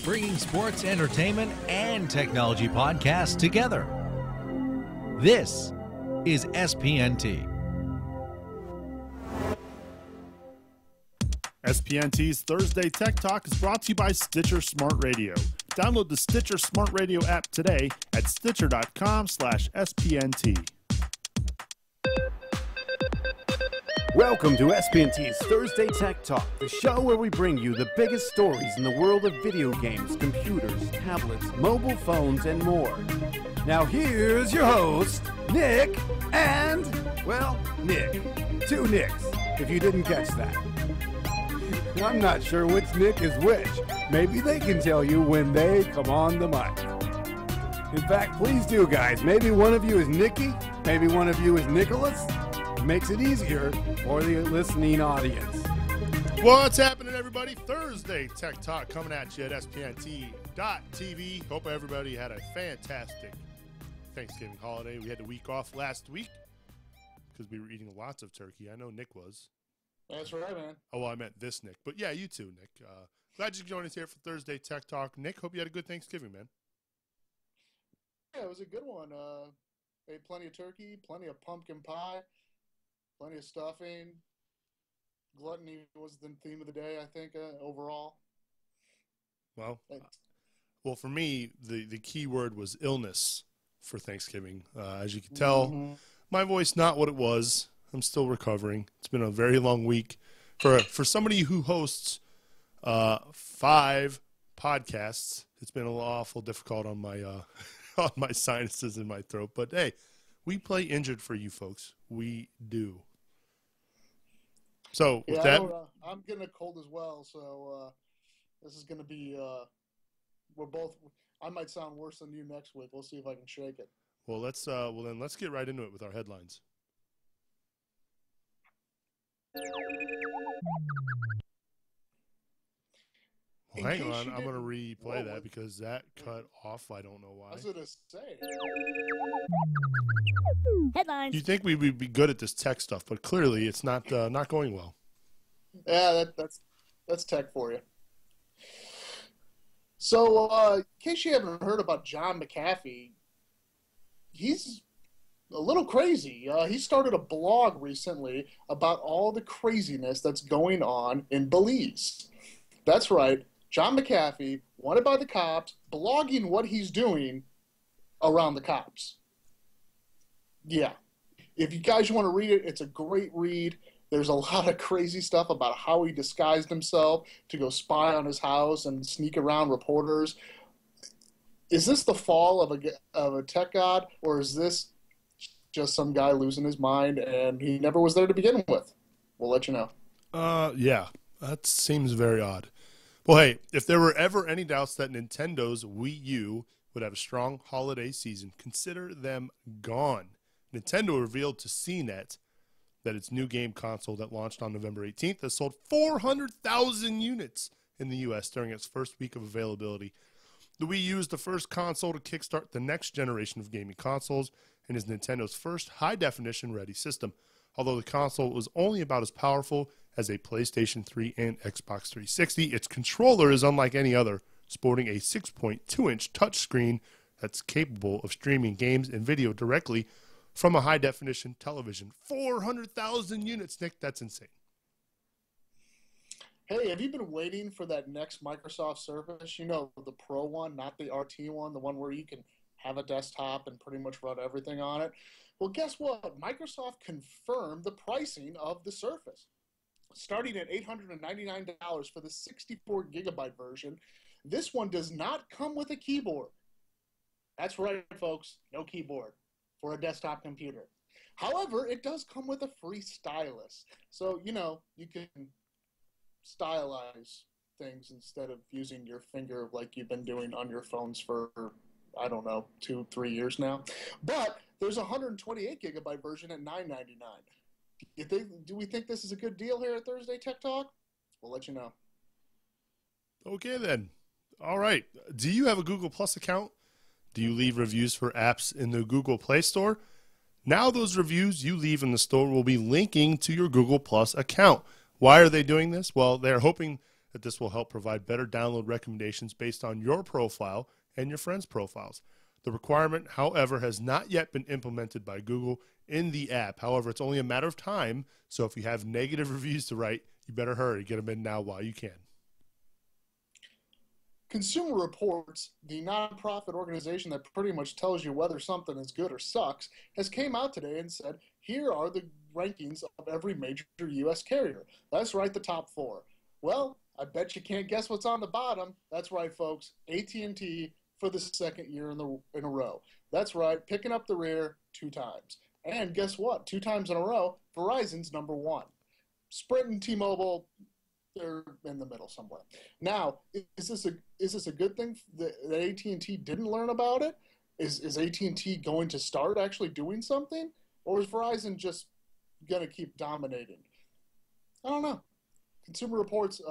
bringing sports, entertainment, and technology podcasts together. This is SPNT. SPNT's Thursday Tech Talk is brought to you by Stitcher Smart Radio. Download the Stitcher Smart Radio app today at stitcher.com/SPNT. Welcome to SPNT's Thursday Tech Talk, the show where we bring you the biggest stories in the world of video games, computers, tablets, mobile phones, and more. Now here's your host, Nick, and, well, Nick. Two Nicks, if you didn't catch that. I'm not sure which Nick is which. Maybe they can tell you when they come on the mic. In fact, please do, guys. Maybe one of you is Nicky, maybe one of you is Nicholas. Makes it easier for the listening audience. What's happening, everybody? Thursday Tech Talk coming at you at SPNT.TV. Hope everybody had a fantastic Thanksgiving holiday. We had the week off last week because we were eating lots of turkey. I know Nick was. That's right, man. Oh, well, I meant this Nick. But yeah, you too, Nick. Glad you joined us here for Thursday Tech Talk. Nick, hope you had a good Thanksgiving, man. Yeah, it was a good one. Ate plenty of turkey, plenty of pumpkin pie, plenty of stuffing. Gluttony was the theme of the day, I think, overall. Well, for me, the key word was illness for Thanksgiving. As you can tell, my voice not what it was. I'm still recovering. It's been a very long week. For somebody who hosts 5 podcasts, it's been awful difficult on my on my sinuses in my throat. But hey, we play injured for you folks. We do. So with that, I'm getting a cold as well. So this is going to be. We're both. I might sound worse than you next week. We'll see if I can shake it. Well, let's get right into it with our headlines. Well, hang on, I'm going to replay that because that cut off. I don't know why. I was going to say. Headlines. You think we would be good at this tech stuff, but clearly it's not going well. Yeah, that's tech for you. So, in case you haven't heard about John McAfee, he's a little crazy. He started a blog recently about all the craziness that's going on in Belize. That's right. John McAfee, wanted by the cops, blogging what he's doing around the cops. Yeah. If you guys want to read it, it's a great read. There's a lot of crazy stuff about how he disguised himself to go spy on his house and sneak around reporters. Is this the fall of a tech god, or is this just some guy losing his mind and he never was there to begin with? We'll let you know. Yeah, that seems very odd. Well, hey, if there were ever any doubts that Nintendo's Wii U would have a strong holiday season, consider them gone. Nintendo revealed to CNET that its new game console that launched on November 18th has sold 400,000 units in the U.S. during its first week of availability. The Wii U is the first console to kickstart the next generation of gaming consoles and is Nintendo's first high-definition ready system. Although the console was only about as powerful as a PlayStation 3 and Xbox 360, its controller is unlike any other, sporting a 6.2-inch touchscreen that's capable of streaming games and video directly from a high-definition television. 400,000 units, Nick. That's insane. Hey, have you been waiting for that next Microsoft Surface? You know, the Pro one, not the RT one, the one where you can have a desktop and pretty much run everything on it. Well, guess what? Microsoft confirmed the pricing of the Surface. Starting at $899 for the 64-gigabyte version, this one does not come with a keyboard. That's right, folks, no keyboard for a desktop computer. However, it does come with a free stylus. So, you know, you can stylize things instead of using your finger like you've been doing on your phones for, I don't know, 2-3 years now. But there's a 128-gigabyte version at $999. Do we think this is a good deal here at Thursday Tech Talk? We'll let you know. Okay, then. All right. Do you have a Google Plus account? Do you leave reviews for apps in the Google Play Store? Now those reviews you leave in the store will be linking to your Google Plus account. Why are they doing this? Well, they're hoping that this will help provide better download recommendations based on your profile and your friends' profiles. The requirement, however, has not yet been implemented by Google in the app. However, it's only a matter of time, so if you have negative reviews to write, you better hurry. Get them in now while you can. Consumer Reports, the nonprofit organization that pretty much tells you whether something is good or sucks, has came out today and said, here are the rankings of every major U.S. carrier. That's right, the top 4. Well, I bet you can't guess what's on the bottom. That's right, folks, AT&T for the second year in a row. That's right, picking up the rear 2 times. And guess what? 2 times in a row, Verizon's number 1. Sprint and T-Mobile, they're in the middle somewhere. Now, is this a good thing that AT&T didn't learn about it? Is AT&T going to start actually doing something? Or is Verizon just going to keep dominating? I don't know. Consumer Reports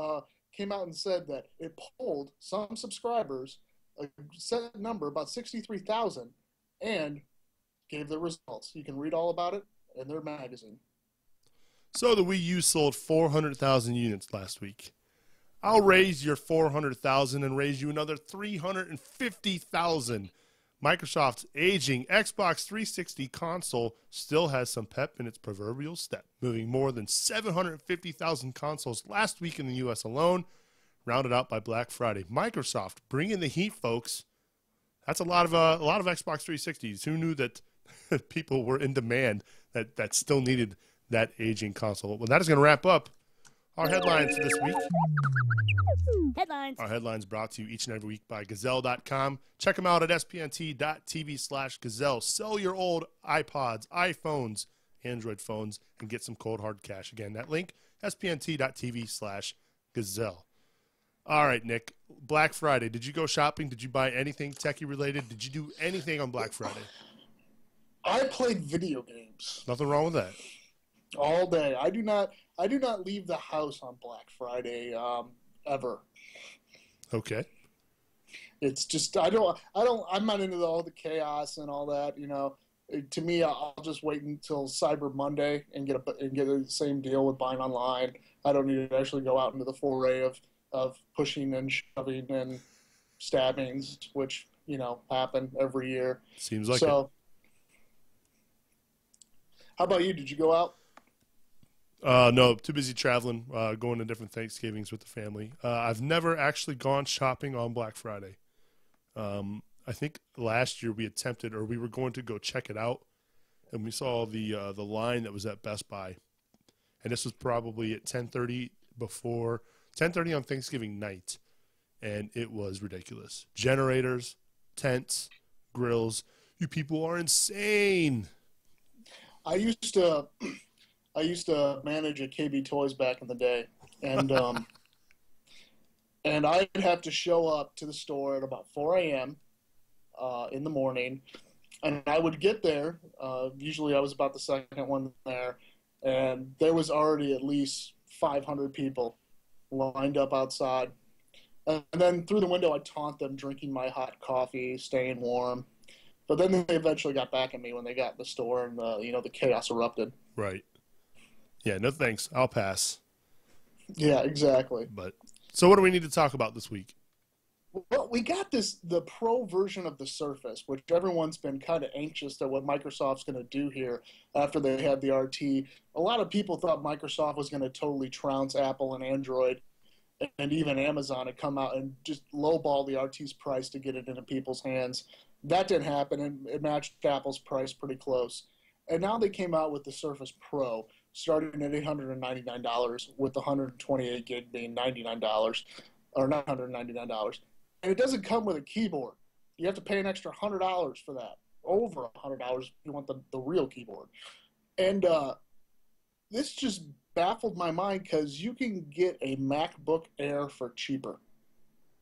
came out and said that it polled some subscribers, a set number, about 63,000, and gave the results. You can read all about it in their magazine. So the Wii U sold 400,000 units last week. I'll raise your 400,000 and raise you another 350,000. Microsoft's aging Xbox 360 console still has some pep in its proverbial step, moving more than 750,000 consoles last week in the U.S. alone, rounded out by Black Friday. Microsoft bringing the heat, folks. That's a lot of Xbox 360s. Who knew that people were in demand that still needed that aging console? Well, that is going to wrap up our headlines for this week. Headlines. Our headlines brought to you each and every week by Gazelle.com. Check them out at spnt.tv/Gazelle. Sell your old iPods, iPhones, Android phones, and get some cold hard cash. Again, that link, spnt.tv/Gazelle. All right, Nick, Black Friday. Did you go shopping? Did you buy anything techie related? Did you do anything on Black Friday? I played video games Nothing wrong with that. all day. I do not leave the house on Black Friday ever. Okay. It's just I'm not into all the chaos and all that. You know, to me, I'll just wait until Cyber Monday and get the same deal with buying online. I don't need to actually go out into the foray of pushing and shoving and stabbings, which happen every year. Seems like so. it. How about you? Did you go out? No, too busy traveling, going to different Thanksgivings with the family. I've never actually gone shopping on Black Friday. I think last year we attempted, or we were going to go check it out, and we saw the line that was at Best Buy, and this was probably at 10:30 on Thanksgiving night, and it was ridiculous. Generators, tents, grills. You people are insane. I used to manage at KB Toys back in the day, and and I'd have to show up to the store at about 4 a.m. In the morning, and I would get there. Usually, I was about the second one there, and there was already at least 500 people lined up outside. And then through the window, I'd taunt them, drinking my hot coffee, staying warm. But then they eventually got back at me when they got in the store, and the chaos erupted. Right. Yeah, no thanks. I'll pass. Yeah, exactly. But so what do we need to talk about this week? Well, we got the Pro version of the Surface, which everyone's been kind of anxious at what Microsoft's going to do here after they had the RT. A lot of people thought Microsoft was going to totally trounce Apple and Android, and even Amazon had come out and just lowball the RT's price to get it into people's hands. That didn't happen, and it matched Apple's price pretty close. And now they came out with the Surface Pro, starting at $899, with the 128 gig being $99, or not $199. And it doesn't come with a keyboard. You have to pay an extra $100 for that, over $100 if you want the real keyboard. And this just baffled my mind because you can get a MacBook Air for cheaper.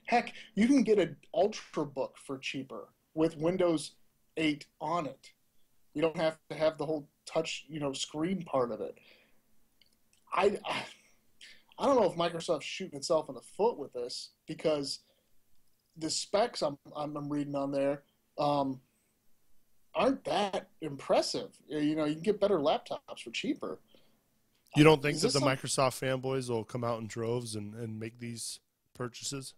Heck, you can get an Ultrabook for cheaper with Windows 8 on it. You don't have to have the whole touch, screen part of it. I don't know if Microsoft's shooting itself in the foot with this, because the specs I'm reading on there aren't that impressive. You can get better laptops for cheaper. You don't think Is that this the Microsoft fanboys will come out in droves and make these purchases?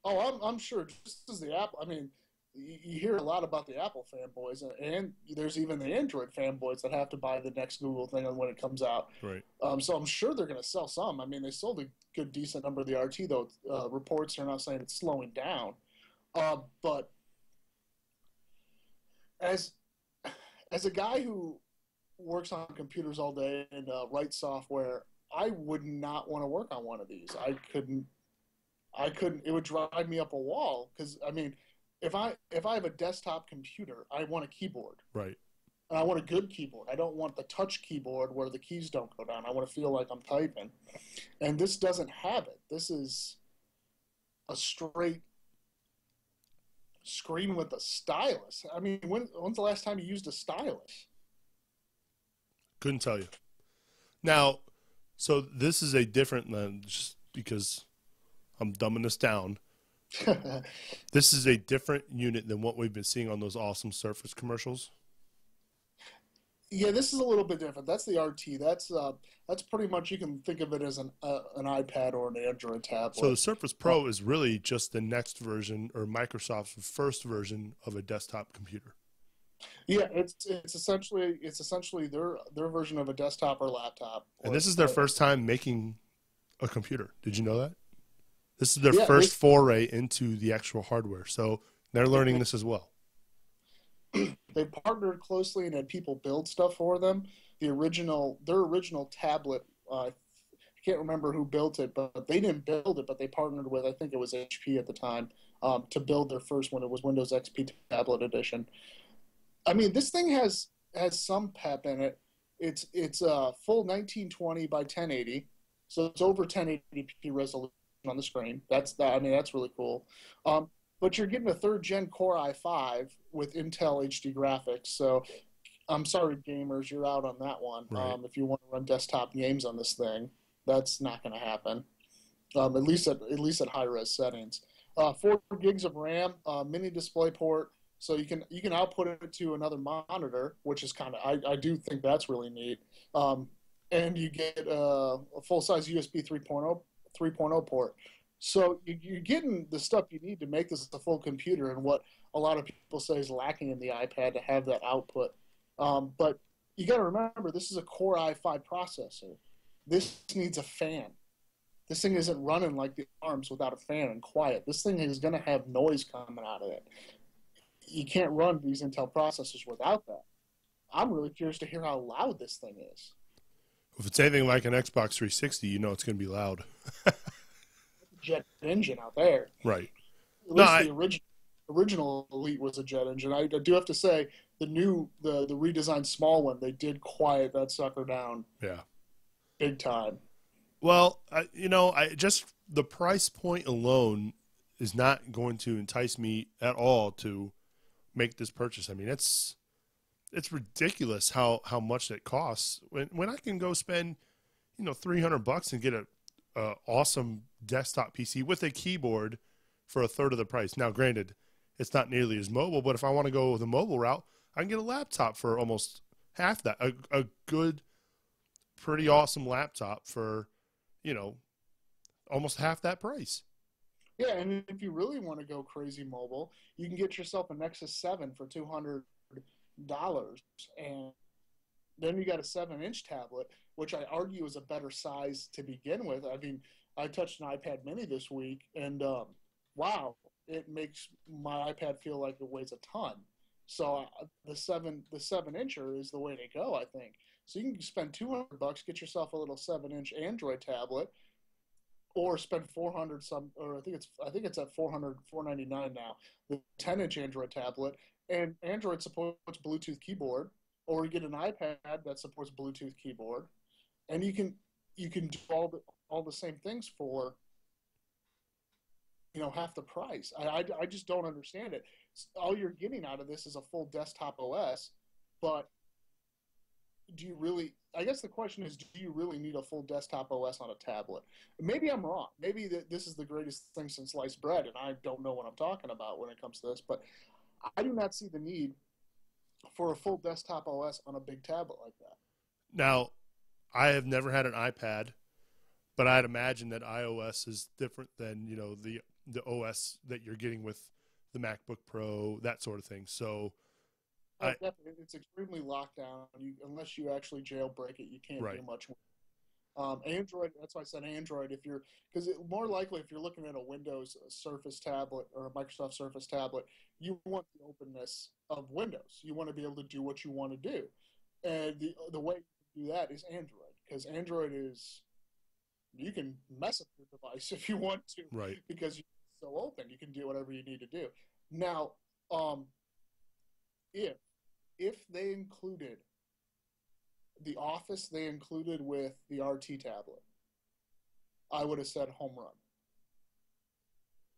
Oh, I'm sure. Just as the Apple, I mean, you hear a lot about the Apple fanboys, and there's even the Android fanboys that have to buy the next Google thing when it comes out. Right. So I'm sure they're going to sell some. I mean, they sold a good, decent number of the RT, though. Reports are now saying it's slowing down. But as a guy who works on computers all day and writes software, I would not want to work on one of these. I couldn't. It would drive me up a wall because I mean, if I have a desktop computer, I want a keyboard. Right. And I want a good keyboard. I don't want the touch keyboard where the keys don't go down. I want to feel like I'm typing. And this doesn't have it. This is a straight screen with a stylus. I mean, when's the last time you used a stylus? Couldn't tell you. Now, so this is a different than just because I'm dumbing this down. This is a different unit than what we've been seeing on those awesome Surface commercials. Yeah, this is a little bit different. That's the RT. That's pretty much, you can think of it as an iPad or an Android tablet. So the Surface Pro is really just the next version or Microsoft's first version of a desktop computer. Yeah, it's essentially their version of a desktop or laptop. And this is their first time making a computer. Did you know that? This is their Yeah, first foray into the actual hardware. So they're learning this as well. They partnered closely and had people build stuff for them. Their original tablet, I can't remember who built it, but they didn't build it, but they partnered with, I think it was HP at the time, to build their first one. It was Windows XP Tablet Edition. I mean, this thing has some pep in it. It's a full 1920 by 1080, so it's over 1080p resolution on the screen. That's really cool. But you're getting a third-gen Core i5 with Intel HD graphics. So I'm sorry, gamers, you're out on that one. Right. If you want to run desktop games on this thing, that's not going to happen. At least at high-res settings. 4 gigs of RAM, mini DisplayPort, so you can output it to another monitor, which is kind of I do think that's really neat. And you get a full-size USB 3.0 port. So you're getting the stuff you need to make this a full computer, and what a lot of people say is lacking in the iPad to have that output. But you got to remember, this is a Core i5 processor. This needs a fan. This thing isn't running like the ARMs without a fan and quiet. This thing is going to have noise coming out of it. You can't run these Intel processors without that. I'm really curious to hear how loud this thing is. If it's anything like an Xbox 360, you know it's going to be loud. Jet engine out there. Right. At least the original Elite was a jet engine. I do have to say, the redesigned small one, they did quiet that sucker down. Yeah. Big time. Well, just the price point alone is not going to entice me at all to make this purchase. I mean, it's ridiculous how much it costs when I can go spend, $300 and get a awesome desktop PC with a keyboard for a third of the price. Now, granted, it's not nearly as mobile, but if I want to go the mobile route, I can get a laptop for almost half that. A good, pretty awesome laptop for, almost half that price. Yeah, and if you really want to go crazy mobile, you can get yourself a Nexus 7 for $200, and then you got a 7-inch tablet, which I argue is a better size to begin with. I mean, I touched an iPad mini this week, and wow, it makes my iPad feel like it weighs a ton. So the 7-incher is the way to go, I think. So you can spend $200, get yourself a little 7-inch Android tablet, or spend $400 or I think it's at $499 now. The 10-inch Android tablet, and Android supports Bluetooth keyboard, or you get an iPad that supports Bluetooth keyboard, and you can do all the same things for half the price. I just don't understand it. All you're getting out of this is a full desktop OS, but do you really? I guess the question is, do you really need a full desktop OS on a tablet? Maybe I'm wrong. Maybe this is the greatest thing since sliced bread, and I don't know what I'm talking about when it comes to this. But I do not see the need for a full desktop OS on a big tablet like that. Now, I have never had an iPad, but I'd imagine that iOS is different than, you know, the OS that you're getting with the MacBook Pro, that sort of thing. So definitely, it's extremely locked down. Unless you actually jailbreak it, you can't do much. Android, that's why I said Android. Because more likely, if you're looking at a Windows Surface tablet or a Microsoft Surface tablet, you want the openness of Windows. You want to be able to do what you want to do, and the way you do that is Android, because Android is, you can mess up your device if you want to, right? Because it's so open, you can do whatever you need to do. Now, if they included the Office they included with the RT tablet, I would have said home run.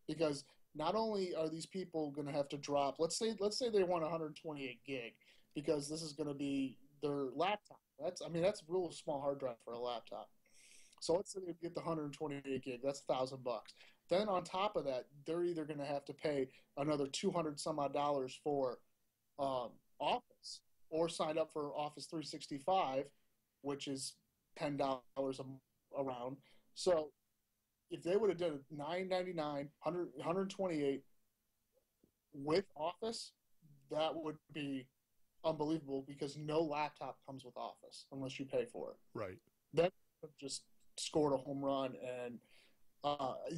Because not only are these people going to have to drop, let's say they want 128 gig, because this is going to be their laptop. That's a real small hard drive for a laptop. So let's say they get the 128 gig, that's $1,000. Then on top of that, they're either going to have to pay another $200 some odd for Office, or sign up for Office 365, which is $10 around. So if they would have done $999, 128 with Office, that would be unbelievable, because no laptop comes with Office unless you pay for it. Right. That just scored a home run, and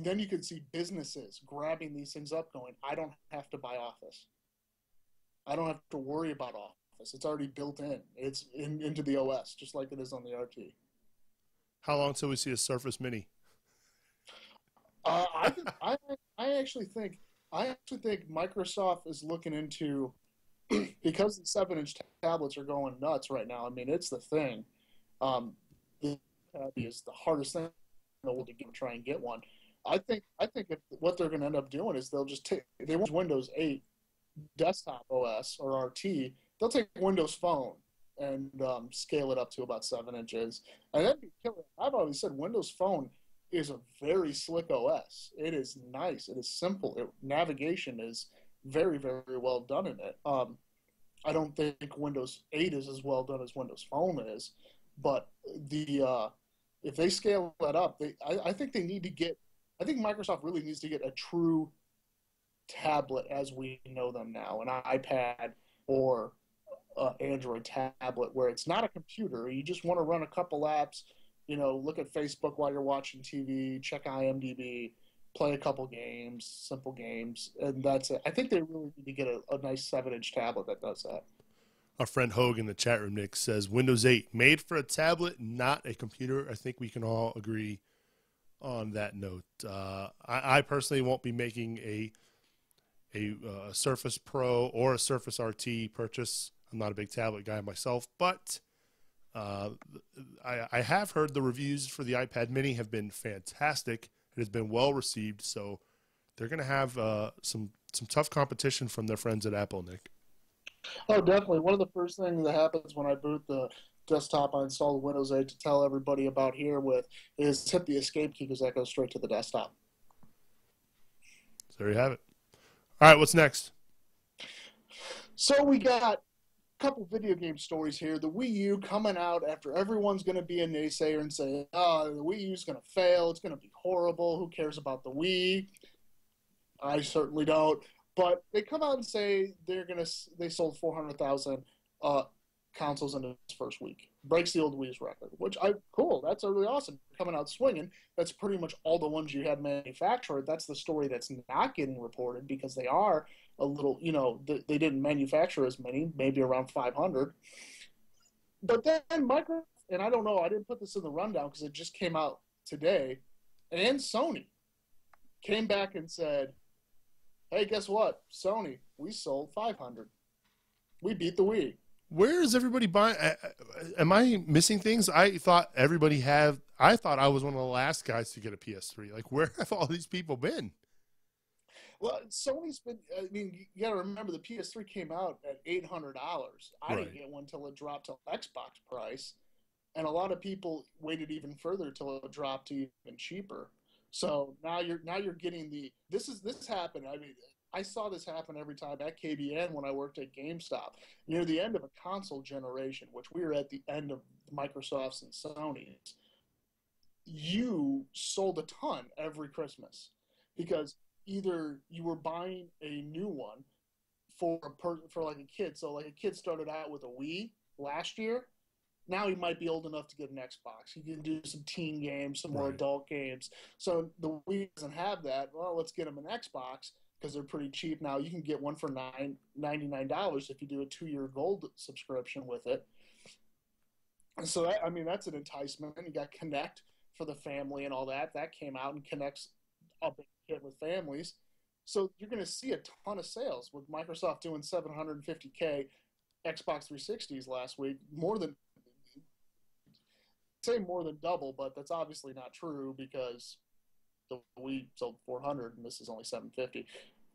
then you could see businesses grabbing these things up going, I don't have to buy Office. I don't have to worry about Office. It's already built in. It's into the OS, just like it is on the RT. How long till we see a Surface Mini? I actually think Microsoft is looking into, because the 7-inch tablets are going nuts right now. I mean, it's the thing. The tab is the hardest thing in the world to try and get one. I think what they're going to end up doing is they want Windows 8 desktop OS or RT. They'll take Windows Phone and scale it up to about 7 inches. And that'd be killer. I've always said Windows Phone is a very slick OS. It is nice. It is simple. Navigation is very, very well done in it. I don't think Windows 8 is as well done as Windows Phone is. But if they scale that up, I think they need to get – I think Microsoft really needs to get a true tablet as we know them now, an iPad or Android tablet, where it's not a computer. You just want to run a couple apps, look at Facebook while you're watching TV, check IMDb, play a couple games, simple games, and that's it. I think they really need to get a nice 7-inch tablet that does that. Our friend Hogue in the chat room, Nick, says Windows 8, made for a tablet, not a computer. I think we can all agree on that note. I personally won't be making a Surface Pro or a Surface RT purchase. I'm not a big tablet guy myself, but I have heard the reviews for the iPad mini have been fantastic. It has been well received, so they're going to have some tough competition from their friends at Apple, Nick. Oh, definitely. One of the first things that happens when I boot the desktop, I install Windows 8 to tell everybody about here with is hit the escape key, because that goes straight to the desktop. So there you have it. All right, what's next? So we got a couple video game stories here. The Wii U coming out after everyone's going to be a naysayer and say, oh, the Wii U is going to fail. It's going to be horrible. Who cares about the Wii? I certainly don't. But they come out and say they sold 400,000 consoles in its first week. Breaks the old Wii's record, which cool. That's really awesome. Coming out swinging. That's pretty much all the ones you had manufactured. That's the story that's not getting reported, because they are a little, they didn't manufacture as many, maybe around 500. But then Microsoft, and I don't know, I didn't put this in the rundown because it just came out today, and Sony came back and said, hey, guess what? Sony, we sold 500. We beat the Wii. Where is everybody buying? Am I missing things? I thought I was one of the last guys to get a PS3. Like, where have all these people been? Well, Sony's been, you got to remember the PS3 came out at $800. I didn't get one till it dropped to Xbox price. And a lot of people waited even further till it dropped to even cheaper. So now you're getting this happened. I saw this happen every time at KBN when I worked at GameStop. Near the end of a console generation, which we were at the end of Microsoft's and Sony's, you sold a ton every Christmas because either you were buying a new one for like a kid. So like a kid started out with a Wii last year. Now he might be old enough to get an Xbox. He can do some teen games, some more adult games. So the Wii doesn't have that. Well, let's get him an Xbox because they're pretty cheap now. You can get one for $99 if you do a 2-year gold subscription with it. And so that's an enticement. You got Connect for the family and all that. That came out and connects a big hit with families. So you're going to see a ton of sales with Microsoft doing 750K Xbox 360s last week, more than double, but that's obviously not true because the Wii sold 400 and this is only 750.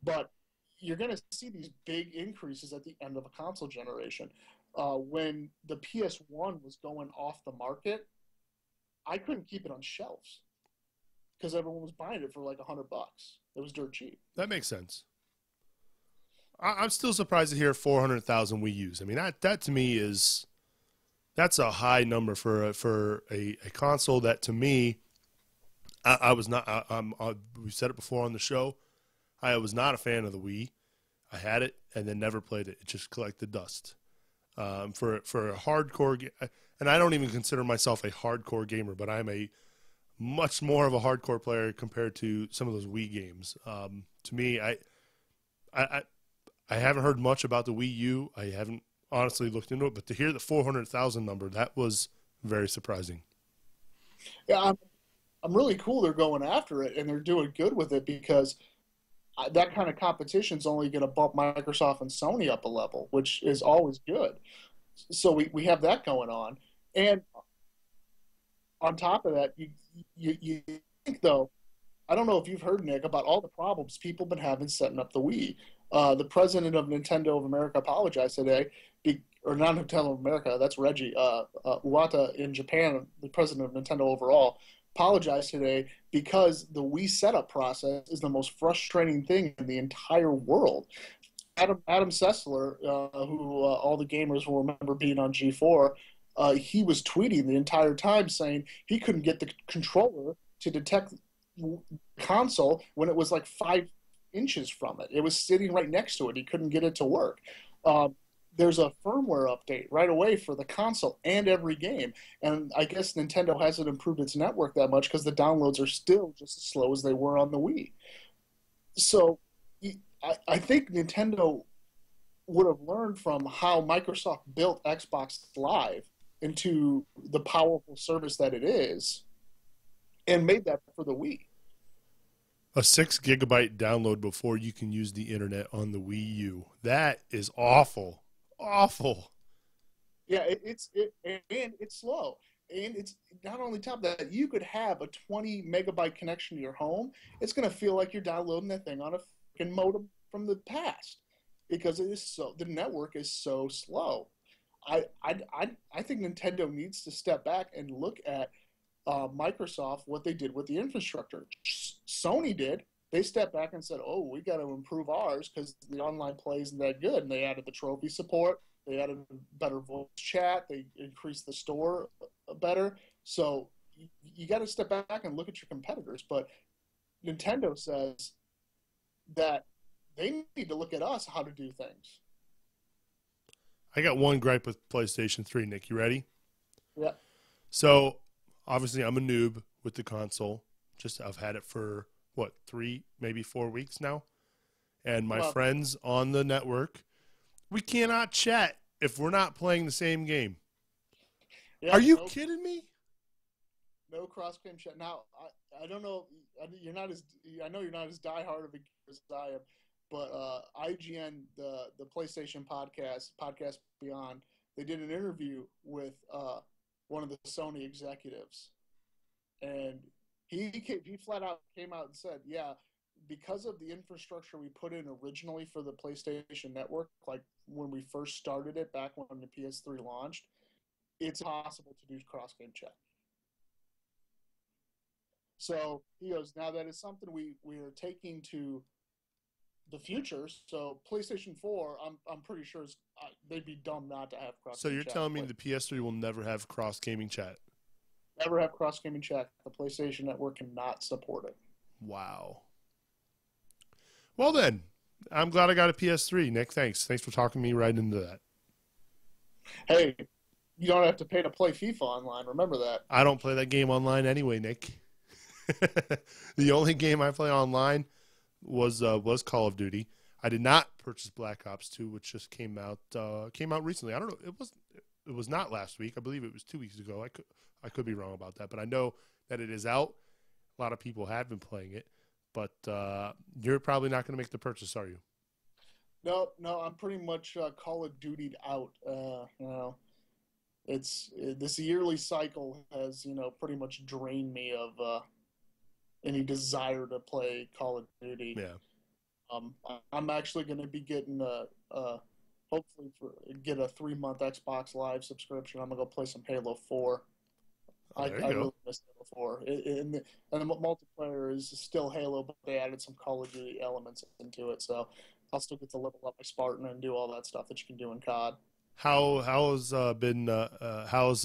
But you're going to see these big increases at the end of a console generation. When the PS1 was going off the market, I couldn't keep it on shelves because everyone was buying it for like $100. It was dirt cheap. That makes sense. I'm still surprised to hear 400,000 Wii U's. I mean, that to me that's a high number for a console that to me, I was not. We said it before on the show. I was not a fan of the Wii. I had it and then never played it. It just collected dust. For a hardcore, and I don't even consider myself a hardcore gamer, but I'm a much more of a hardcore player compared to some of those Wii games. To me, I haven't heard much about the Wii U. I haven't honestly looked into it, but to hear the 400,000 number, that was very surprising. Yeah, I'm really cool they're going after it and they're doing good with it because that kind of competition is only going to bump Microsoft and Sony up a level, which is always good. So we have that going on. And on top of that, you think, though, I don't know if you've heard, Nick, about all the problems people have been having setting up the Wii. The president of Nintendo of America apologized today, or not Nintendo of America, that's Reggie. Iwata in Japan, the president of Nintendo overall, apologized today because the Wii setup process is the most frustrating thing in the entire world. Adam Sessler, who all the gamers will remember being on G4, he was tweeting the entire time saying he couldn't get the controller to detect console when it was like 5 inches from it. It was sitting right next to it. He couldn't get it to work. There's a firmware update right away for the console and every game. And I guess Nintendo hasn't improved its network that much because the downloads are still just as slow as they were on the Wii. So I think Nintendo would have learned from how Microsoft built Xbox Live into the powerful service that it is and made that for the Wii. A 6 gigabyte download before you can use the internet on the Wii U. That is awful. Awful. Yeah, it's slow. And it's not only top of that, you could have a 20 megabyte connection to your home. It's going to feel like you're downloading that thing on a freaking modem from the past because the network is so slow. I think Nintendo needs to step back and look at Microsoft, what they did with the infrastructure. Sony did. They stepped back and said, oh, we got to improve ours because the online play isn't that good. And they added the trophy support. They added better voice chat. They increased the store better. So you got to step back and look at your competitors. But Nintendo says that they need to look at us how to do things. I got one gripe with PlayStation 3, Nick. You ready? Yeah. So, obviously, I'm a noob with the console. I've had it for, 3, maybe 4 weeks now? And my friends on the network, we cannot chat if we're not playing the same game. Yeah, Are you kidding me? No cross-game chat. Now, I don't know. I know you're not as diehard of a gamer as I am, but IGN, the PlayStation podcast Beyond, they did an interview with one of the Sony executives, and he flat out came out and said, yeah, because of the infrastructure we put in originally for the PlayStation Network, like when we first started it back when the PS3 launched, it's impossible to do cross-game chat. So he goes, now that is something we are taking to the future. So PlayStation 4, I'm pretty sure they'd be dumb not to have cross. So you're telling me the PS3 will never have cross gaming chat? Never have cross gaming chat. The PlayStation Network cannot support it. Wow. Well then, I'm glad I got a PS3, Nick. Thanks for talking me right into that. Hey, you don't have to pay to play FIFA online. Remember that. I don't play that game online anyway, Nick. The only game I play online was Call of Duty. I did not purchase Black Ops 2, which just came out recently. I don't know. It was not last week. I believe it was 2 weeks ago. I could be wrong about that, but I know that it is out. A lot of people have been playing it, but you're probably not going to make the purchase, are you? No, I'm pretty much Call of Duty'd out. This yearly cycle has pretty much drained me of any desire to play Call of Duty. Yeah. I'm actually going to be getting hopefully get a 3-month Xbox Live subscription. I'm gonna go play some Halo 4. I really miss Halo 4. And the multiplayer is still Halo, but they added some Call of Duty elements into it, so I'll still get to level up my Spartan and do all that stuff that you can do in COD. How's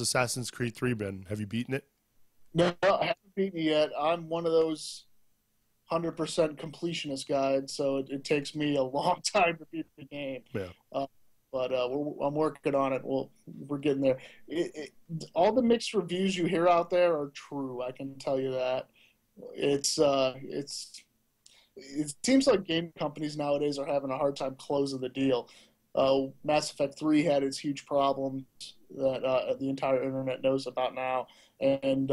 Assassin's Creed 3 been? Have you beaten it? No, I haven't beaten it yet. I'm one of those 100% completionist guides, so it takes me a long time to beat the game. Yeah. But I'm working on it. We're getting there. All the mixed reviews you hear out there are true. I can tell you that. It seems like game companies nowadays are having a hard time closing the deal. Mass Effect 3 had its huge problems that the entire internet knows about now, and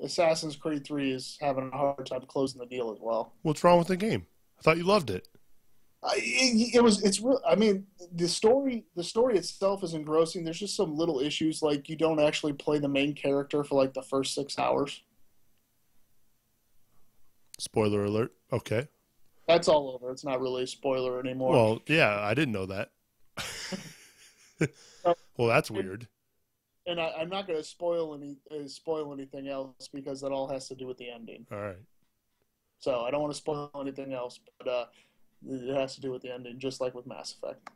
Assassin's Creed 3 is having a hard time closing the deal as well. What's wrong with the game? I thought you loved it. It's real. I mean, the story itself is engrossing. There's just some little issues, like you don't actually play the main character for like the first 6 hours. Spoiler alert. Okay. That's all over. It's not really a spoiler anymore. Well, yeah, I didn't know that. Well, that's weird. And I'm not going to spoil anything else because that all has to do with the ending. All right. So I don't want to spoil anything else, but it has to do with the ending, just like with Mass Effect.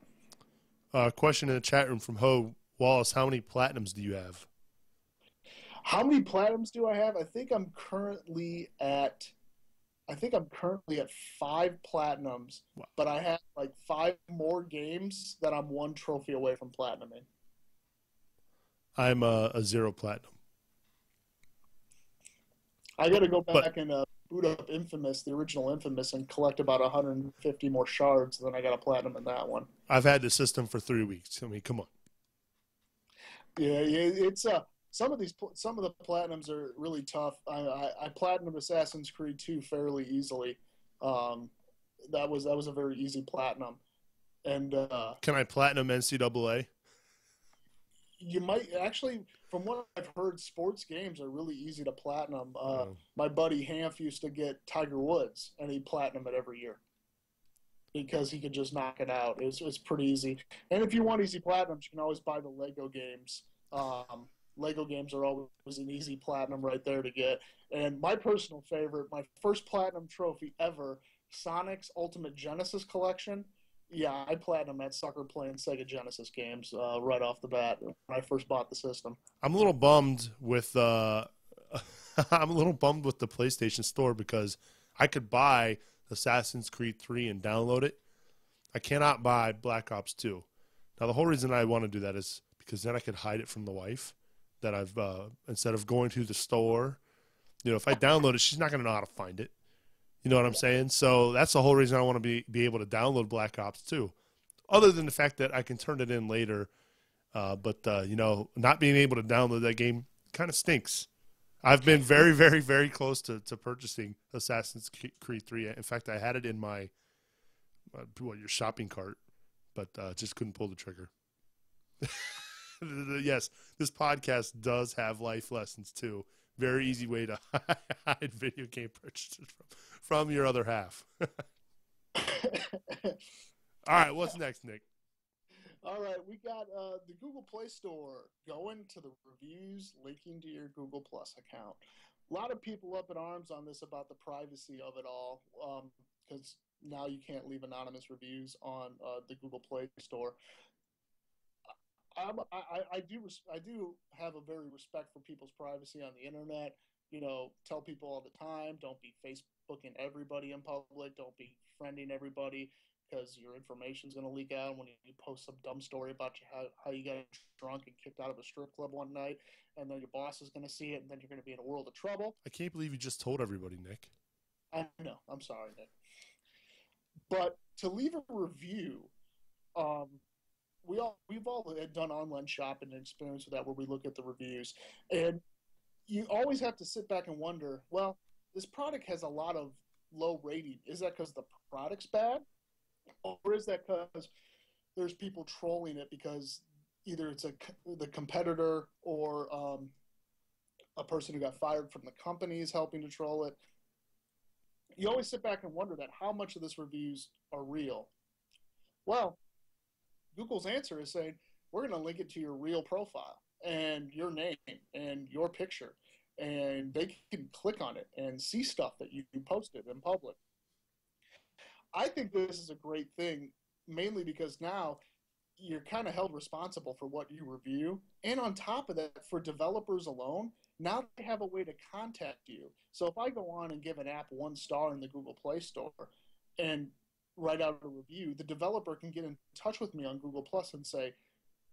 Question in the chat room from Ho Wallace: how many platinums do you have? How many platinums do I have? I think I'm currently at 5 platinums, wow. But I have like 5 more games that I'm 1 trophy away from platinuming. I'm a 0 platinum. I got to go back and boot up Infamous, the original Infamous, and collect about 150 more shards. Then I got a platinum in that one. I've had the system for 3 weeks. I mean, come on. Yeah, it's some of the platinums are really tough. I platinumed Assassin's Creed 2 fairly easily. That was a very easy platinum. And can I platinum NCAA? You might actually, from what I've heard, sports games are really easy to platinum. My buddy Hanf used to get Tiger Woods, and he'd platinum it every year because he could just knock it out. It was pretty easy. And if you want easy platinums, you can always buy the Lego games. Lego games are always an easy platinum right there to get. And my personal favorite, my first platinum trophy ever, Sonic's Ultimate Genesis Collection. Yeah, I platinum that sucker playing Sega Genesis games right off the bat when I first bought the system. I'm a little bummed with the PlayStation Store because I could buy Assassin's Creed 3 and download it. I cannot buy Black Ops 2. Now the whole reason I want to do that is because then I could hide it from the wife. That I've instead of going to the store, if I download it, she's not going to know how to find it. You know what I'm saying? So that's the whole reason I want to be able to download Black Ops 2. Other than the fact that I can turn it in later, but not being able to download that game kind of stinks. I've been very, very, very close to purchasing Assassin's Creed 3. In fact, I had it in my your shopping cart, but just couldn't pull the trigger. Yes, this podcast does have life lessons too. Very easy way to hide video game purchases from your other half. All right, what's next, Nick? All right, we got the Google Play Store going to the reviews linking to your Google Plus account. A lot of people up in arms on this about the privacy of it all because now you can't leave anonymous reviews on the Google Play Store. I do have a very respect for people's privacy on the internet. Tell people all the time, don't be Facebooking everybody in public, don't be friending everybody, because your information is going to leak out when you post some dumb story about how you got drunk and kicked out of a strip club one night, and then your boss is going to see it, and then you're going to be in a world of trouble. I can't believe you just told everybody, Nick. I know. I'm sorry, Nick. But to leave a review, we've all done online shopping and experience with that, where we look at the reviews, and you always have to sit back and wonder, well, this product has a lot of low rating. Is that because the product's bad? Or is that because there's people trolling it because either it's the competitor or a person who got fired from the company is helping to troll it? You always sit back and wonder that how much of this reviews are real. Well, Google's answer is saying, we're going to link it to your real profile and your name and your picture, and they can click on it and see stuff that you posted in public. I think this is a great thing, mainly because now you're kind of held responsible for what you review. And on top of that, for developers alone, now they have a way to contact you. So if I go on and give an app 1 star in the Google Play Store and write out a review, the developer can get in touch with me on Google Plus and say,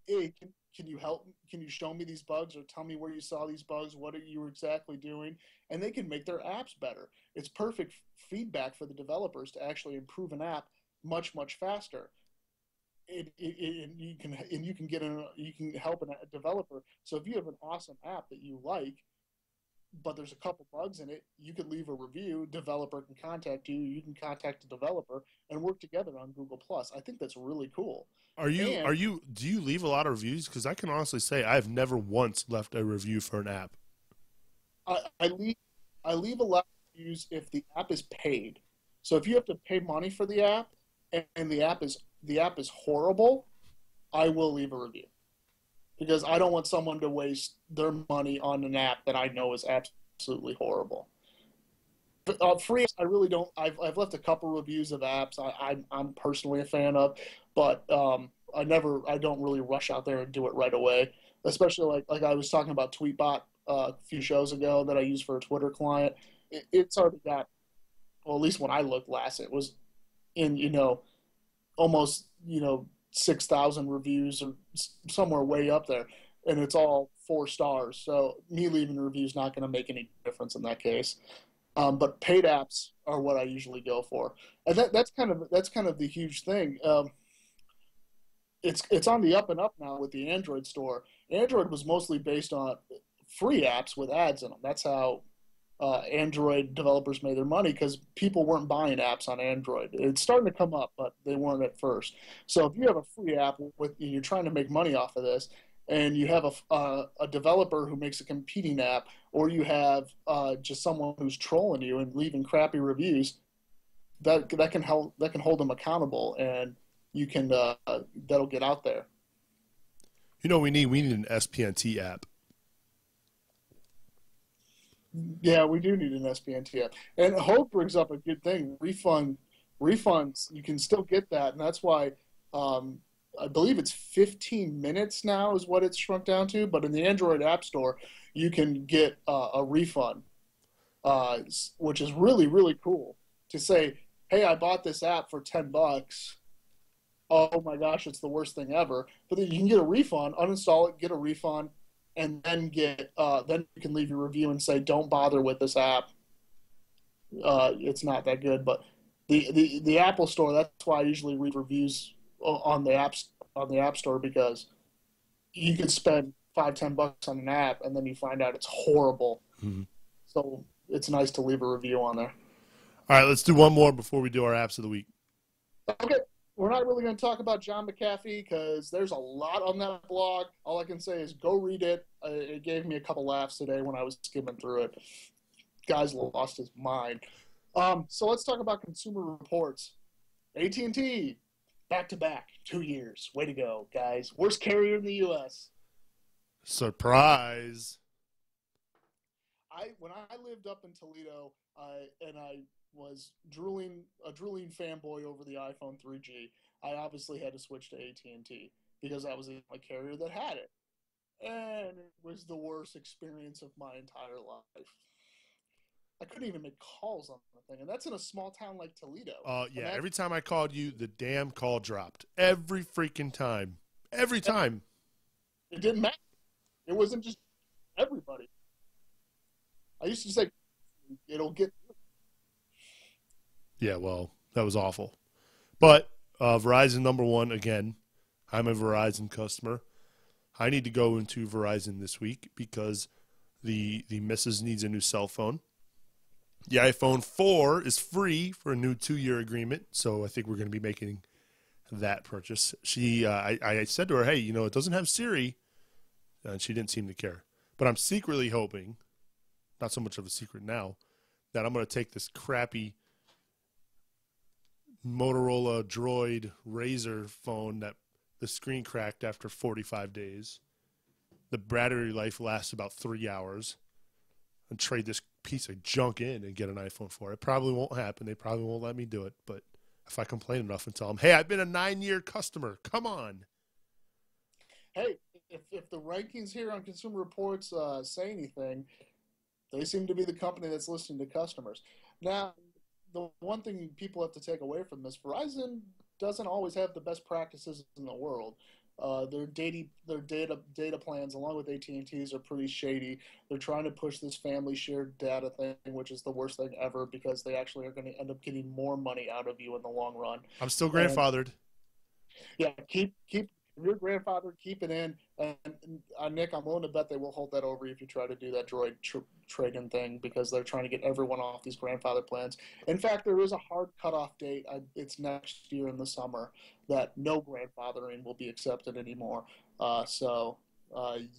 hey, can you help? Can you show me these bugs, or tell me where you saw these bugs? What are you exactly doing? And they can make their apps better. It's perfect feedback for the developers to actually improve an app much, much faster. You can help a developer. So if you have an awesome app that you like, but there's a couple bugs in it, you can leave a review. Developer can contact you. You can contact the developer and work together on Google Plus. I think that's really cool. Do you leave a lot of reviews? Because I can honestly say I've never once left a review for an app. I leave a lot of reviews if the app is paid. So if you have to pay money for the app and the app is horrible, I will leave a review. Because I don't want someone to waste their money on an app that I know is absolutely horrible. But free, I really don't. I've left a couple reviews of apps I'm personally a fan of, but I don't really rush out there and do it right away. Especially like I was talking about Tweetbot a few shows ago that I use for a Twitter client. It's already got, well, at least when I looked last, it was in almost 6,000 reviews or somewhere way up there, and it's all 4 stars. So me leaving a review is not going to make any difference in that case. But paid apps are what I usually go for, and that's kind of the huge thing. It's on the up and up now with the Android store. Android was mostly based on free apps with ads in them. That's how Android developers made their money, because people weren't buying apps on Android. It's starting to come up, but they weren't at first. So if you have a free app you're trying to make money off of this, and you have a developer who makes a competing app, or you have just someone who's trolling you and leaving crappy reviews, that can hold them accountable, and you can that'll get out there. We need an SPNT app. Yeah, we do need an SPNT app. And Hope brings up a good thing. Refunds, you can still get that, and that's why I believe it's 15 minutes now is what it's shrunk down to. But in the Android App Store, you can get a refund, which is really, really cool. To say, hey, I bought this app for $10. Oh my gosh, it's the worst thing ever. But then you can get a refund, uninstall it, get a refund, and then then you can leave your review and say, don't bother with this app. It's not that good. But the Apple Store, that's why I usually read reviews on the App Store, because you could spend $5-10 on an app and then you find out it's horrible. Mm-hmm. So it's nice to leave a review on there. All right, let's do one more before we do our apps of the week. Okay. We're not really going to talk about John McAfee because there's a lot on that blog. All I can say is go read it. It gave me a couple laughs today when I was skimming through it. Guy's lost his mind. So let's talk about Consumer Reports. AT&T, back-to-back, 2 years. Way to go, guys. Worst carrier in the U.S. Surprise. When I lived up in Toledo, and I was a drooling fanboy over the iPhone 3G. I obviously had to switch to AT&T because that was the only carrier that had it. And it was the worst experience of my entire life. I couldn't even make calls on the thing, and that's in a small town like Toledo. Yeah, every time I called you, the damn call dropped. Every freaking time. Every time. It didn't matter. It wasn't just everybody. I used to say, it'll get through. Yeah, well, that was awful. But Verizon number one, again, I'm a Verizon customer. I need to go into Verizon this week because the missus needs a new cell phone. The iPhone 4 is free for a new 2-year agreement, so I think we're going to be making that purchase. I said to her, hey, it doesn't have Siri, and she didn't seem to care. But I'm secretly hoping, not so much of a secret now, that I'm going to take this crappy Motorola Droid Razr phone that the screen cracked after 45 days. The battery life lasts about 3 hours, and trade this piece of junk in and get an iPhone 4. It probably won't happen. They probably won't let me do it. But if I complain enough and tell them, hey, I've been a 9-year customer, come on. Hey, if the rankings here on Consumer Reports say anything, they seem to be the company that's listening to customers. Now, the one thing people have to take away from this, Verizon doesn't always have the best practices in the world. Their data plans, along with AT&T's, are pretty shady. They're trying to push this family shared data thing, which is the worst thing ever because they actually are going to end up getting more money out of you in the long run. I'm still grandfathered. Yeah, keep your grandfather, keep it in. And Nick, I'm willing to bet they will hold that over you if you try to do that Droid trade-in thing because they're trying to get everyone off these grandfather plans. In fact, there is a hard cutoff date. It's next year in the summer that no grandfathering will be accepted anymore. So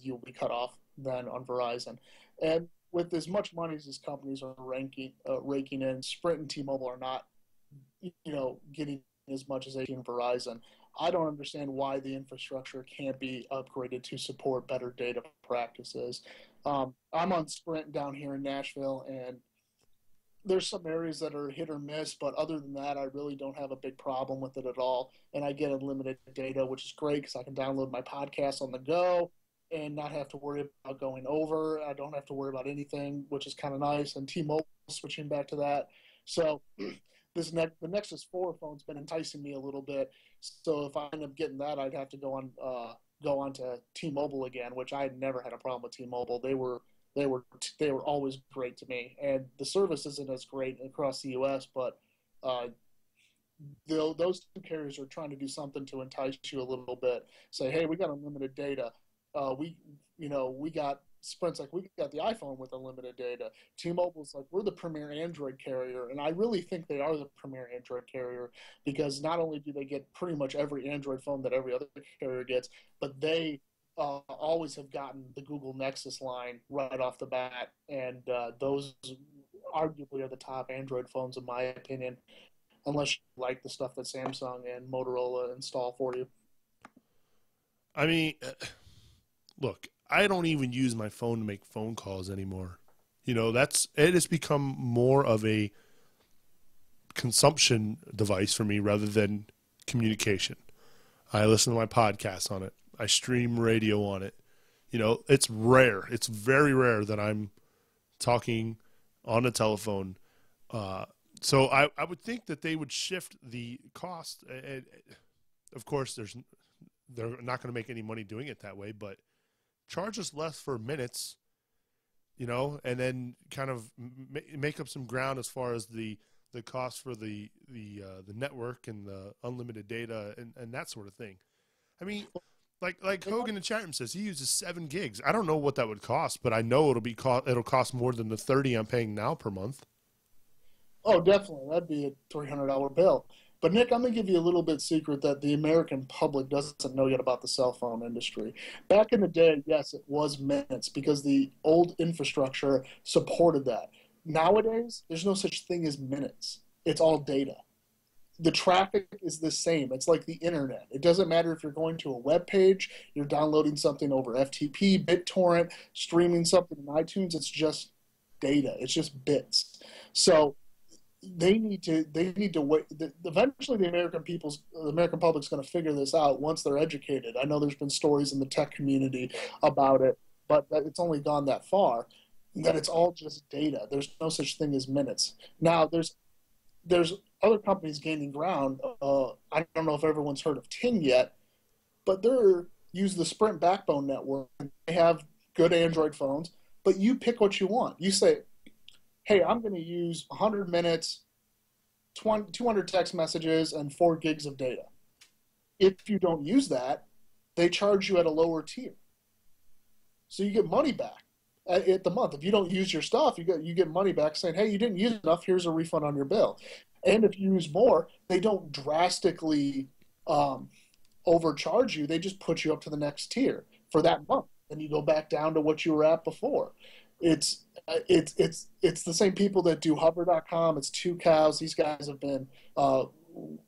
you'll be cut off then on Verizon. And with as much money as these companies are raking in, Sprint and T-Mobile are not, getting as much as AT&T and Verizon. I don't understand why the infrastructure can't be upgraded to support better data practices. I'm on Sprint down here in Nashville, and there's some areas that are hit or miss, but other than that, I really don't have a big problem with it at all. And I get unlimited data, which is great because I can download my podcast on the go and not have to worry about going over. I don't have to worry about anything, which is kind of nice. And T-Mobile switching back to that. So the Nexus 4 phone's been enticing me a little bit. So if I end up getting that, I'd have to go on to T-Mobile again, which I had never had a problem with T-Mobile. They were always great to me, and the service isn't as great across the U.S. But those two carriers are trying to do something to entice you a little bit. Say, hey, we got unlimited data. We got Sprint's like, we got the iPhone with unlimited data. T-Mobile's like, we're the premier Android carrier. And I really think they are the premier Android carrier because not only do they get pretty much every Android phone that every other carrier gets, but they always have gotten the Google Nexus line right off the bat. And those arguably are the top Android phones, in my opinion, unless you like the stuff that Samsung and Motorola install for you. I mean, look, I don't even use my phone to make phone calls anymore. It has become more of a consumption device for me rather than communication. I listen to my podcast on it. I stream radio on it. It's rare. It's very rare that I'm talking on a telephone. So I would think that they would shift the cost. Of course, they're not going to make any money doing it that way, but charge us less for minutes, and then kind of make up some ground as far as the cost for the network and the unlimited data and that sort of thing. I mean, like Hogan in the chat room says, he uses 7 gigs. I don't know what that would cost, but I know it'll cost more than the $30 I'm paying now per month. Oh, definitely. That'd be a $300 bill. But, Nick, I'm going to give you a little bit secret that the American public doesn't know yet about the cell phone industry. Back in the day, yes, it was minutes because the old infrastructure supported that. Nowadays, there's no such thing as minutes. It's all data. The traffic is the same. It's like the internet. It doesn't matter if you're going to a web page, you're downloading something over FTP, BitTorrent, streaming something in iTunes. It's just data. It's just bits. So they need to wait. Eventually, the American public's going to figure this out once they're educated. I know there's been stories in the tech community about it, but it's only gone that far. That it's all just data. There's no such thing as minutes. Now, there's other companies gaining ground. I don't know if everyone's heard of Ting yet, but they're use the Sprint backbone network. They have good Android phones, but you pick what you want. You say, hey, I'm going to use 100 minutes, 200 text messages, and 4 gigs of data. If you don't use that, they charge you at a lower tier. So you get money back at the month. If you don't use your stuff, you get money back saying, hey, you didn't use enough, here's a refund on your bill. And if you use more, they don't drastically overcharge you. They just put you up to the next tier for that month. And you go back down to what you were at before. It's the same people that do hover.com. It's Two Cows. These guys have been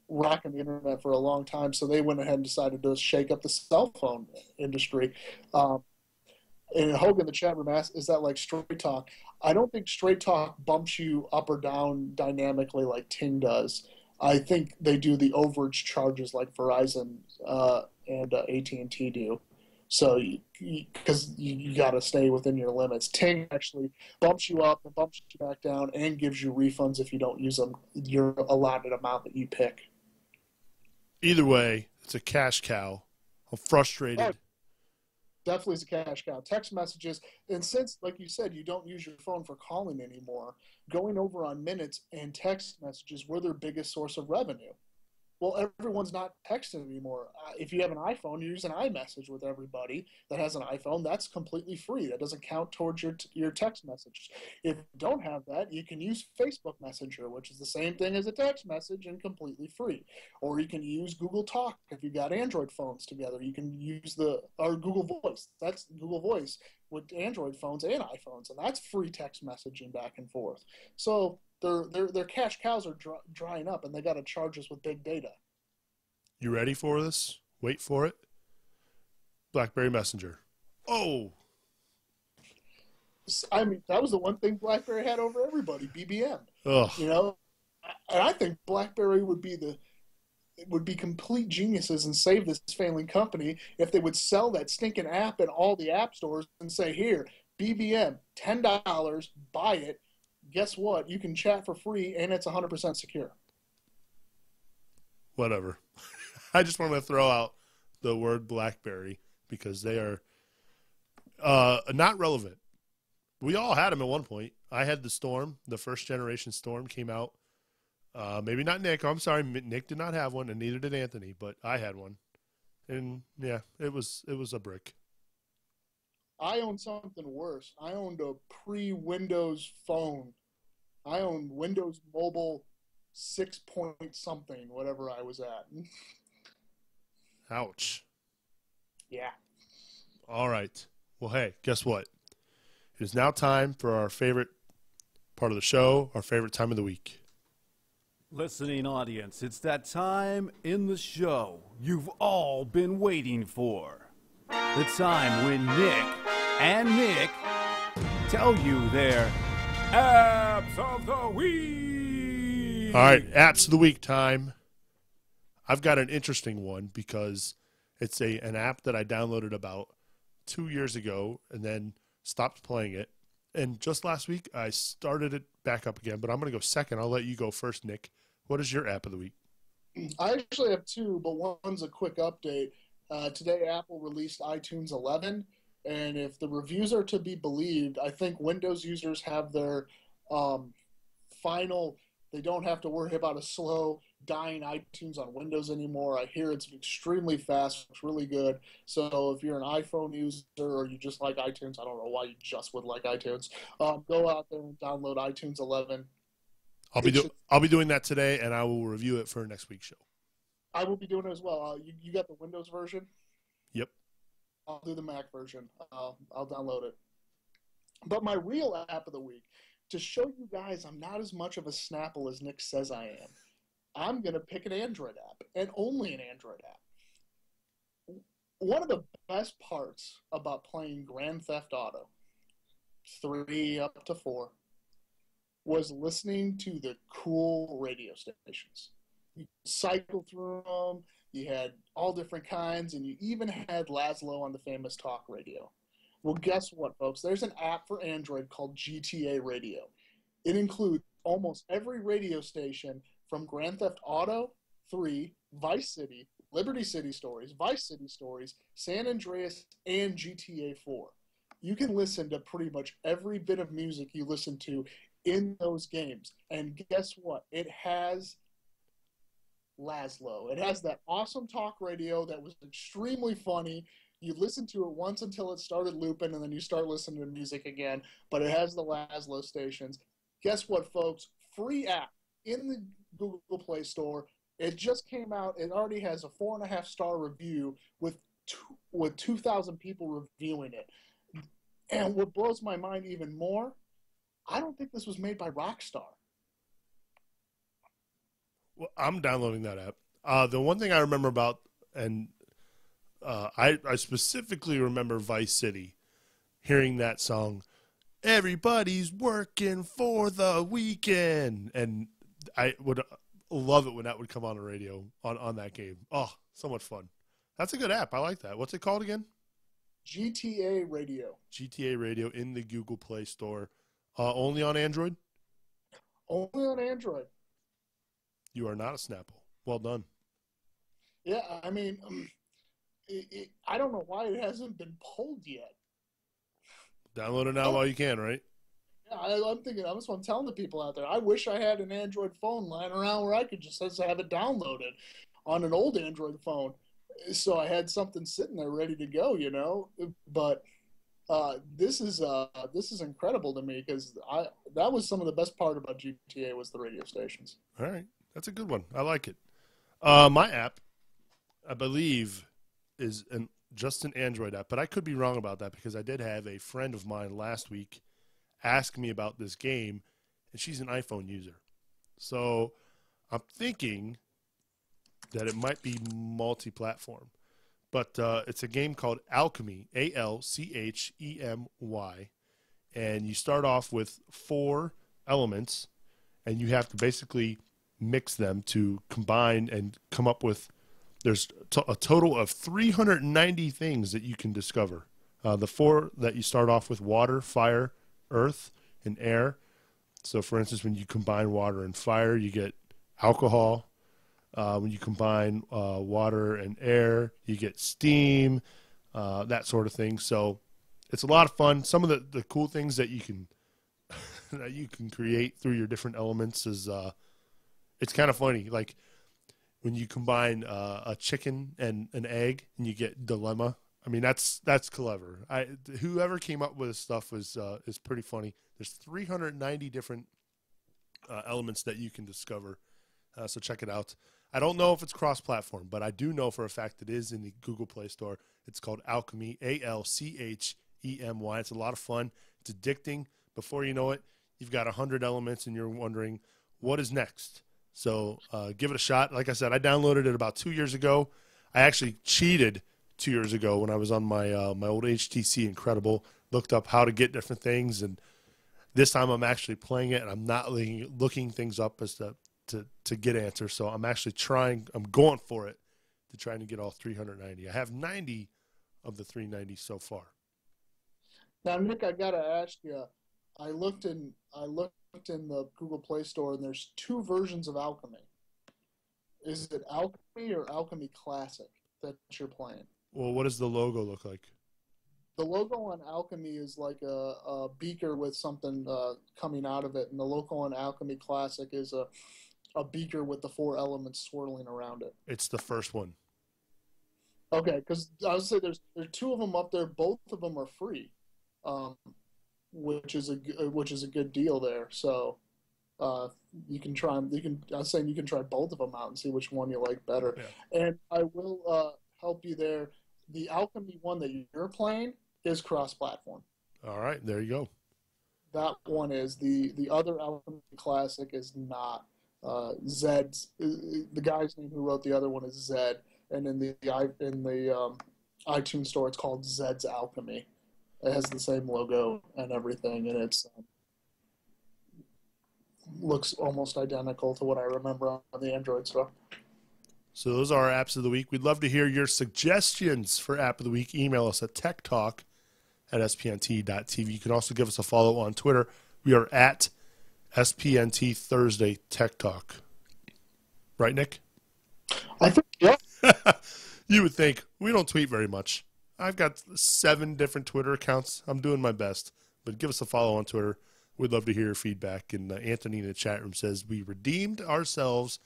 rocking the internet for a long time. So they went ahead and decided to shake up the cell phone industry. And Hogan, the chat room asked, is that like Straight Talk? I don't think Straight Talk bumps you up or down dynamically like Ting does. I think they do the overage charges like Verizon and AT&T do. So, because you got to stay within your limits. Ting actually bumps you up and bumps you back down and gives you refunds if you don't use them your allotted amount that you pick. Either way, it's a cash cow. I'm frustrated. Oh, definitely is a cash cow. Text messages, and since, like you said, you don't use your phone for calling anymore, going over on minutes and text messages were their biggest source of revenue. Well, everyone's not texting anymore. If you have an iPhone, you use an iMessage with everybody that has an iPhone. That's completely free. That doesn't count towards your text message. If you don't have that, you can use Facebook Messenger, which is the same thing as a text message and completely free. Or you can use Google Talk if you've got Android phones together. You can use or Google Voice. That's Google Voice with Android phones and iPhones, and that's free text messaging back and forth. So their cash cows are drying up, and they got to charge us with big data. You ready for this? Wait for it. BlackBerry Messenger. Oh, I mean, that was the one thing BlackBerry had over everybody, BBM. ugh. You know, and I think BlackBerry would be complete geniuses and save this failing company if they would sell that stinking app in all the app stores and say, here, BBM, $10, buy it. Guess what? You can chat for free, and it's 100% secure. Whatever. I just want to throw out the word BlackBerry because they are not relevant. We all had them at one point. I had the Storm. The first generation Storm came out. Maybe not Nick. I'm sorry. Nick did not have one, and neither did Anthony, but I had one. And, yeah, it was a brick. I owned something worse. I owned a pre-Windows phone. I owned Windows Mobile 6 point something, whatever I was at. Ouch. Yeah. All right. Well, hey, guess what? It is now time for our favorite part of the show, our favorite time of the week. Listening audience, it's that time in the show you've all been waiting for. The time when Nick tell you their apps of the week. All right, apps of the week time. I've got an interesting one because it's an app that I downloaded about 2 years ago and then stopped playing it. And just last week, I started it back up again, but I'm going to go second. I'll let you go first, Nick. What is your app of the week? I actually have two, but one's a quick update. Today, Apple released iTunes 11, and if the reviews are to be believed, I think Windows users have their final. They don't have to worry about a slow, dying iTunes on Windows anymore. I hear it's extremely fast. It's really good. So if you're an iPhone user or you just like iTunes, I don't know why you just would like iTunes, go out there and download iTunes 11. I'll be doing that today, and I will review it for next week's show. I will be doing it as well. You got the Windows version? Yep. I'll do the Mac version. I'll download it. But my real app of the week, to show you guys I'm not as much of a Snapple as Nick says I am, I'm going to pick an Android app, and only an Android app. One of the best parts about playing Grand Theft Auto, 3 up to 4, was listening to the cool radio stations. You cycle through them. You had all different kinds, and you even had Laszlo on the famous talk radio. Well, guess what, folks? There's an app for Android called GTA Radio. It includes almost every radio station from Grand Theft Auto 3, Vice City, Liberty City Stories, Vice City Stories, San Andreas, and GTA 4. You can listen to pretty much every bit of music you listen to in those games. And guess what? It has Laszlo. It has that awesome talk radio that was extremely funny. You listen to it once until it started looping, and then you start listening to music again. But it has the Laszlo stations. Guess what, folks? Free app in the Google Play Store. It just came out. It already has a 4.5-star review with 2,000 people reviewing it. And what blows my mind even more, I don't think this was made by Rockstar. Well, I'm downloading that app. The one thing I remember about, and I specifically remember Vice City, hearing that song, "Everybody's working for the weekend," and I would love it when that would come on the radio on that game. Oh, so much fun. That's a good app. I like that. What's it called again? GTA Radio. GTA Radio in the Google Play Store. Only on Android? Only on Android. You are not a Snapple. Well done. Yeah, I mean, I don't know why it hasn't been pulled yet. Download it now while you can, right? Yeah, I'm thinking, that's what I'm telling the people out there. I wish I had an Android phone lying around where I could just have it downloaded on an old Android phone. So I had something sitting there ready to go, you know. But this is incredible to me because that was some of the best part about GTA was the radio stations. All right, that's a good one. I like it. My app, I believe, is just an Android app, but I could be wrong about that because I did have a friend of mine last week ask me about this game, and she's an iPhone user. So I'm thinking that it might be multi-platform. But it's a game called Alchemy, Alchemy, and you start off with 4 elements, and you have to basically mix them to combine and come up with, there's a total of 390 things that you can discover. The 4 that you start off with: water, fire, earth, and air. So, for instance, when you combine water and fire, you get alcohol. When you combine water and air, you get steam, that sort of thing. So it's a lot of fun. Some of the cool things that you can that you can create through your different elements is it's kind of funny. Like when you combine a chicken and an egg, and you get dilemma. I mean, that's clever. Whoever came up with this stuff is pretty funny. There's 390 different elements that you can discover. So check it out. I don't know if it's cross-platform, but I do know for a fact it is in the Google Play Store. It's called Alchemy, Alchemy. It's a lot of fun. It's addicting. Before you know it, you've got 100 elements, and you're wondering, what is next? So give it a shot. Like I said, I downloaded it about 2 years ago. I actually cheated 2 years ago when I was on my my old HTC Incredible, looked up how to get different things, and this time I'm actually playing it, and I'm not looking things up as to get answers. So I'm actually I'm going for it to try and get all 390. I have 90 of the 390 so far. Now, Nick, I gotta ask you. I looked in the Google Play Store, and there's 2 versions of Alchemy. Is it Alchemy or Alchemy Classic that you're playing? Well, what does the logo look like? The logo on Alchemy is like a beaker with something coming out of it, and the logo on Alchemy Classic is a beaker with the 4 elements swirling around it. It's the first one. Okay, because I would say there's 2 of them up there. Both of them are free, which is a good deal there. So you can try them. I was saying you can try both of them out and see which one you like better. Yeah. And I will help you there. The Alchemy one that you're playing is cross-platform. All right, there you go. That one is. The other Alchemy Classic is not. Zed's the guy's name who wrote the other one is Zed, and in the iTunes store it's called Zed's Alchemy. It has the same logo and everything, and it's looks almost identical to what I remember on the Android store. So those are our apps of the week. We'd love to hear your suggestions for app of the week. Email us at techtalk@spnt.tv. You can also give us a follow on Twitter. We are at SPNT Thursday Tech Talk. Right, Nick? I think, yeah. You would think we don't tweet very much. I've got 7 different Twitter accounts. I'm doing my best. But give us a follow on Twitter. We'd love to hear your feedback. And Anthony in the chat room says, we redeemed ourselves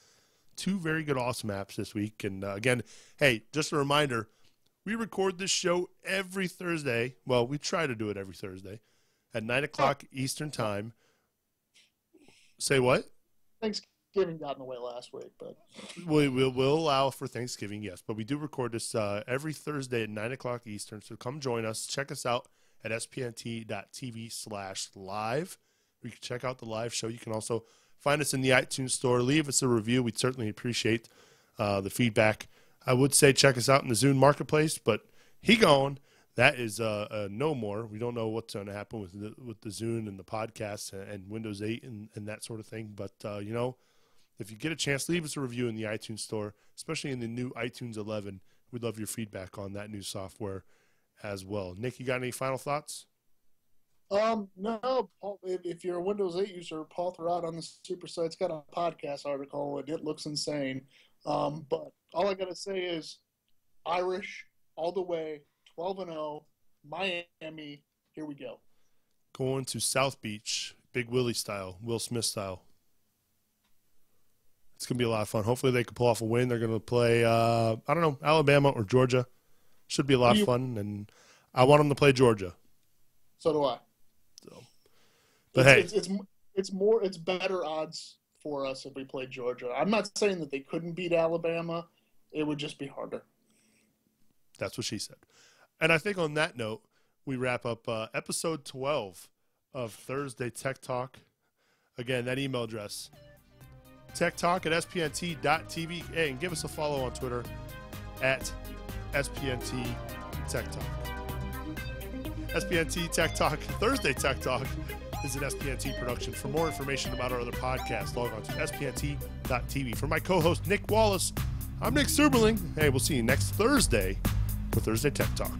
2 very good awesome apps this week. And again, hey, just a reminder, we record this show every Thursday. Well, we try to do it every Thursday at 9 o'clock Eastern Time. Say what? Thanksgiving got in the way last week, but We'll allow for Thanksgiving, yes. But we do record this every Thursday at 9 o'clock Eastern. So come join us. Check us out at spnt.tv/live. You can check out the live show. You can also find us in the iTunes store. Leave us a review. We'd certainly appreciate the feedback. I would say check us out in the Zune Marketplace, but he gone. That is no more. We don't know what's going to happen with the Zune and the podcasts and Windows 8 and that sort of thing. But, if you get a chance, leave us a review in the iTunes store, especially in the new iTunes 11. We'd love your feedback on that new software as well. Nick, you got any final thoughts? No, Paul, if you're a Windows 8 user, Paul Thurrott on the Super Site's got a podcast article, and it looks insane. But all I got to say is Irish all the way, 12-0, Miami, here we go. Going to South Beach, Big Willie style, Will Smith style. It's going to be a lot of fun. Hopefully they can pull off a win. They're going to play, Alabama or Georgia. Should be a lot of fun, and I want them to play Georgia. So do I. So, but hey, it's better odds for us if we play Georgia. I'm not saying that they couldn't beat Alabama. It would just be harder. That's what she said. And I think on that note, we wrap up episode 12 of Thursday Tech Talk. Again, that email address, techtalk@spnt.tv. Hey, and give us a follow on Twitter at SPNT Tech Talk. SPNT Tech Talk, Thursday Tech Talk is an SPNT production. For more information about our other podcasts, log on to spnt.tv. For my co-host, Nick Wallace, I'm Nick Suberling. Hey, we'll see you next Thursday for Thursday Tech Talk.